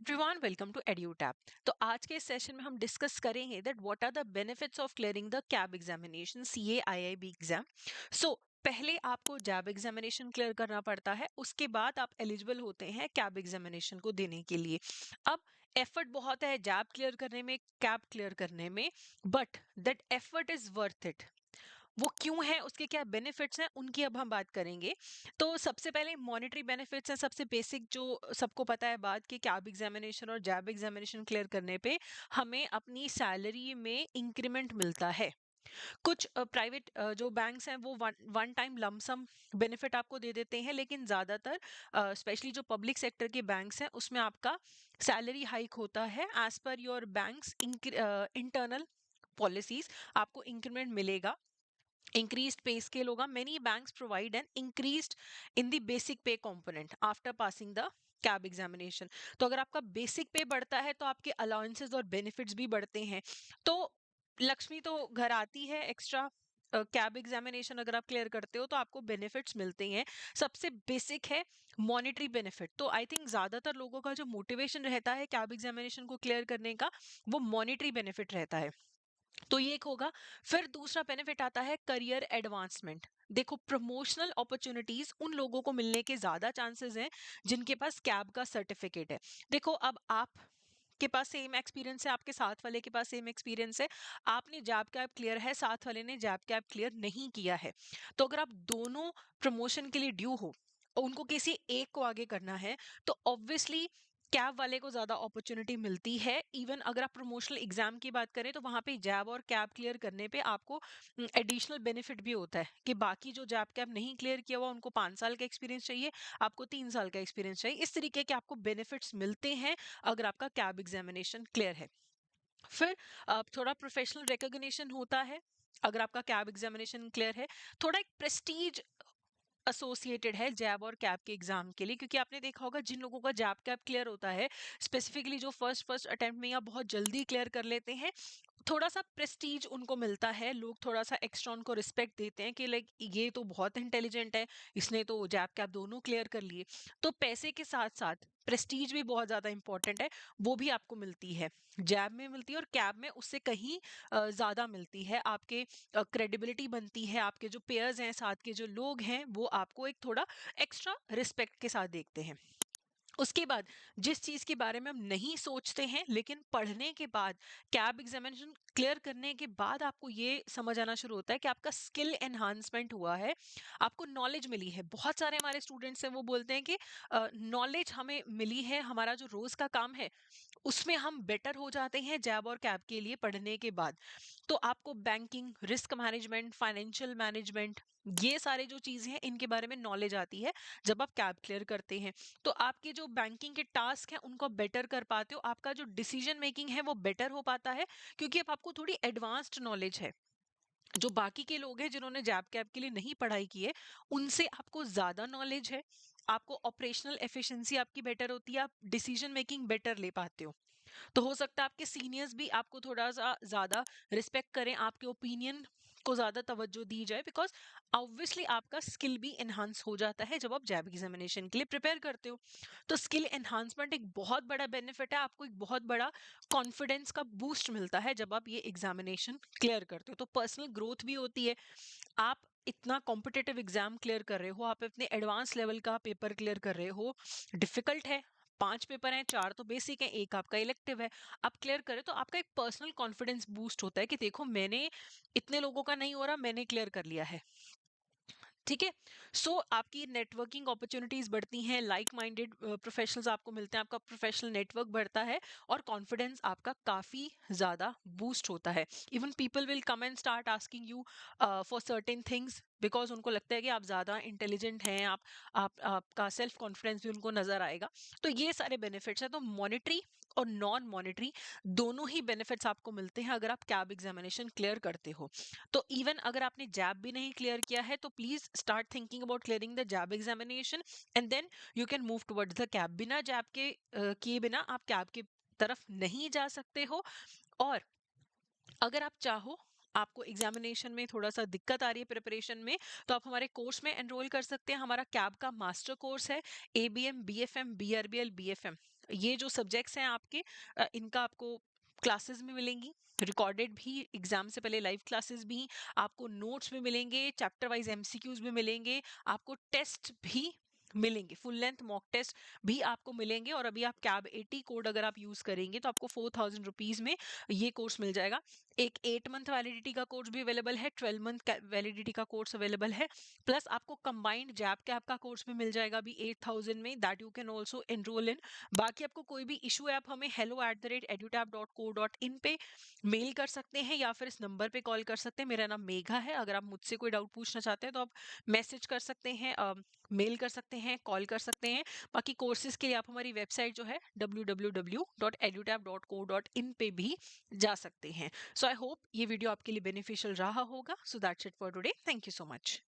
Everyone welcome to Edutap. तो आज के इस सेशन में हम डिस्कस करेंगे that what are the benefits of clearing the CAIIB examination CAIIB exam. So पहले आपको जैब एग्जामिनेशन क्लियर करना पड़ता है, उसके बाद आप एलिजिबल होते हैं कैब एग्जामिनेशन को देने के लिए। अब एफर्ट बहुत है जैब क्लियर करने में, कैब क्लियर करने में, but that effort is worth it. वो क्यों है, उसके क्या बेनिफिट्स हैं, उनकी अब हम बात करेंगे। तो सबसे पहले मॉनेटरी बेनिफिट्स हैं, सबसे बेसिक जो सबको पता है बात कि कैब एग्जामिनेशन और जैब एग्जामिनेशन क्लियर करने पे हमें अपनी सैलरी में इंक्रीमेंट मिलता है। कुछ प्राइवेट जो बैंक्स हैं वो one one time lump sum benefit आपको दे देते हैं, लेकिन ज़्यादातर स्पेशली जो पब्लिक सेक्टर के बैंक्स हैं उसमें आपका सैलरी हाइक होता है as per your banks internal policies. आपको इंक्रीमेंट मिलेगा, increased pay scale होगा। many banks provide an increased in the basic pay component after passing the cab examination. तो अगर आपका बेसिक पे बढ़ता है तो आपके अलाउंसेस और बेनिफिट्स भी बढ़ते हैं। तो लक्ष्मी तो घर आती है एक्स्ट्रा। कैब एग्जामिनेशन अगर आप क्लियर करते हो तो आपको बेनिफिट्स मिलते हैं। सबसे बेसिक है मॉनेटरी बेनिफिट। तो आई थिंक ज्यादातर लोगों का जो मोटिवेशन रहता है कैब एग्जामिनेशन को क्लियर करने का, वो मॉनेटरी बेनिफिट रहता है। तो ये एक होगा। फिर दूसरा बेनिफिट आता है करियर एडवांसमेंट। देखो, प्रमोशनल अपॉर्चुनिटीज उन लोगों को मिलने के ज्यादा चांसेस हैं जिनके पास कैब का सर्टिफिकेट है। देखो, अब आप के पास सेम एक्सपीरियंस है, आपके साथ वाले के पास सेम एक्सपीरियंस है, आपने जैब कैब क्लियर है, साथ वाले ने जैब कैब क्लियर नहीं किया है। तो अगर आप दोनों प्रमोशन के लिए ड्यू हो और उनको किसी एक को आगे करना है, तो ऑब्वियसली कैब वाले को ज्यादा अपॉर्चुनिटी मिलती है। इवन अगर आप प्रमोशनल एग्जाम की बात करें तो वहां पे जैब और कैब क्लियर करने पे आपको एडिशनल बेनिफिट भी होता है कि बाकी जो जैब कैब नहीं क्लियर किया हुआ उनको 5 साल का एक्सपीरियंस चाहिए, आपको 3 साल का एक्सपीरियंस चाहिए। इस तरीके के आपको बेनिफिट्स मिलते हैं अगर आपका कैब एग्जामिनेशन क्लियर है। फिर थोड़ा प्रोफेशनल रिकॉग्निशन होता है अगर आपका कैब एग्जामिनेशन क्लियर है। थोड़ा एक प्रेस्टीज एसोसिएटेड है जैब और कैब के एग्जाम के लिए, क्योंकि आपने देखा होगा जिन लोगों का जैब कैब क्लियर होता है, स्पेसिफिकली जो फर्स्ट फर्स्ट अटेम्प्ट में या बहुत जल्दी क्लियर कर लेते हैं, थोड़ा सा प्रेस्टीज उनको मिलता है। लोग थोड़ा सा एक्स्ट्रा उनको रिस्पेक्ट देते हैं कि लाइक ये तो बहुत इंटेलिजेंट है, इसने तो जैब कैब दोनों क्लियर कर लिए। तो पैसे के साथ साथ प्रेस्टीज भी बहुत ज्यादा इंपॉर्टेंट है, वो भी आपको मिलती है। जैब में मिलती है और कैब में उससे कहीं ज्यादा मिलती है। आपके क्रेडिबिलिटी बनती है, आपके जो पेयर्स हैं, साथ के जो लोग हैं, वो आपको एक थोड़ा एक्स्ट्रा रिस्पेक्ट के साथ देखते हैं। उसके बाद जिस चीज के बारे में हम नहीं सोचते हैं, लेकिन पढ़ने के बाद, कैब एग्जामिनेशन क्लियर करने के बाद आपको ये समझ आना शुरू होता है कि आपका स्किल एनहांसमेंट हुआ है, आपको नॉलेज मिली है। बहुत सारे हमारे स्टूडेंट्स हैं वो बोलते हैं कि नॉलेज हमें मिली है, हमारा जो रोज का काम है उसमें हम बेटर हो जाते हैं जैब और कैब के लिए पढ़ने के बाद। तो आपको banking, risk management, financial management, ये सारे जो चीजें हैं इनके बारे में नॉलेज आती है जब आप कैब क्लियर करते हैं। तो आपके जो बैंकिंग के टास्क हैं उनको बेटर कर पाते हो, आपका जो डिसीजन मेकिंग है वो बेटर हो पाता है, क्योंकि अब आपको थोड़ी एडवांस्ड नॉलेज है। जो बाकी के लोग हैं जिन्होंने जैब कैब के लिए नहीं पढ़ाई की है, उनसे आपको ज्यादा नॉलेज है। आपको ऑपरेशनल एफिशिएंसी आपकी बेटर होती है, आप डिसीजन मेकिंग बेटर ले पाते हो। तो हो सकता है आपके सीनियर्स भी आपको थोड़ा सा ज्यादा रिस्पेक्ट करें, आपके ओपिनियन को ज्यादा तवज्जो दी जाए, बिकॉज ऑब्वियसली आपका स्किल भी एनहांस हो जाता है जब आप जैब एग्जामिनेशन के लिए प्रिपेयर करते हो। तो स्किल एनहांसमेंट एक बहुत बड़ा बेनिफिट है, आपको एक बहुत बड़ा कॉन्फिडेंस का बूस्ट मिलता है जब आप ये एग्जामिनेशन क्लियर करते हो। तो पर्सनल ग्रोथ भी होती है। आप इतना कॉम्पिटेटिव एग्जाम क्लियर कर रहे हो, आप इतने एडवांस लेवल का पेपर क्लियर कर रहे हो, डिफिकल्ट है, 5 पेपर हैं, 4 तो बेसिक है, एक आपका इलेक्टिव है, आप क्लियर करें तो आपका एक पर्सनल कॉन्फिडेंस बूस्ट होता है कि देखो मैंने, इतने लोगों का नहीं हो रहा, मैंने क्लियर कर लिया है। ठीक है। सो आपकी नेटवर्किंग अपॉर्चुनिटीज बढ़ती हैं, लाइक माइंडेड प्रोफेशनल्स आपको मिलते हैं, आपका प्रोफेशनल नेटवर्क बढ़ता है और कॉन्फिडेंस आपका काफी ज्यादा बूस्ट होता है। Even people will come and start asking you for certain things, because उनको लगता है कि आप ज्यादा इंटेलिजेंट हैं, आप आपका सेल्फ कॉन्फिडेंस भी उनको नजर आएगा। तो ये सारे बेनिफिट्स हैं। तो मॉनेटरी और नॉन मॉनेटरी दोनों ही बेनिफिट्स आपको मिलते हैं अगर आप कैब एग्जामिनेशन क्लियर करते हो। तो इवन अगर आपने जैब भी नहीं क्लियर किया है तो please start thinking about clearing the JAIIB examination and then you can move towards the CAIIB. बिना जैब के किए बिना आप कैब की तरफ नहीं जा सकते हो। और अगर आप चाहो, आपको एग्जामिनेशन में थोड़ा सा दिक्कत आ रही है प्रिपरेशन में, तो आप हमारे कोर्स में एनरोल कर सकते हैं। हमारा कैब का मास्टर कोर्स है, एबीएम, बीएफएम, बीआरबीएल, बीएफएम, ये जो सब्जेक्ट्स हैं आपके, इनका आपको क्लासेस में मिलेंगी, रिकॉर्डेड भी, एग्जाम से पहले लाइव क्लासेस भी, आपको नोट्स भी मिलेंगे, चैप्टर वाइज एमसीक्यूज भी मिलेंगे, आपको टेस्ट भी मिलेंगे, फुल लेंथ मॉक टेस्ट भी आपको मिलेंगे। और अभी आप कैब 80 कोड अगर आप यूज करेंगे तो आपको 4000 रुपीज में ये कोर्स मिल जाएगा। एक 8 मंथ वैलिडिटी का कोर्स भी अवेलेबल है, 12 मंथ वैलिडिटी का कोर्स अवेलेबल है, प्लस आपको कंबाइंड जैब कैब का कोर्स भी मिल जाएगा अभी 8000 में, that you can also enrol in. बाकी आपको कोई भी इशू है, आप हमें hello@edutab.co.in पे मेल कर सकते हैं या फिर इस नंबर पे कॉल कर सकते हैं। मेरा नाम मेघा है। अगर आप मुझसे कोई डाउट पूछना चाहते हैं तो आप मैसेज कर सकते हैं, मेल कर सकते हैं, कॉल कर सकते हैं। बाकी कोर्सेज के लिए आप हमारी वेबसाइट जो है www.edutab.co.in पे भी जा सकते हैं। सो आई होप ये वीडियो आपके लिए बेनिफिशियल रहा होगा। So that's it for today, thank you so much.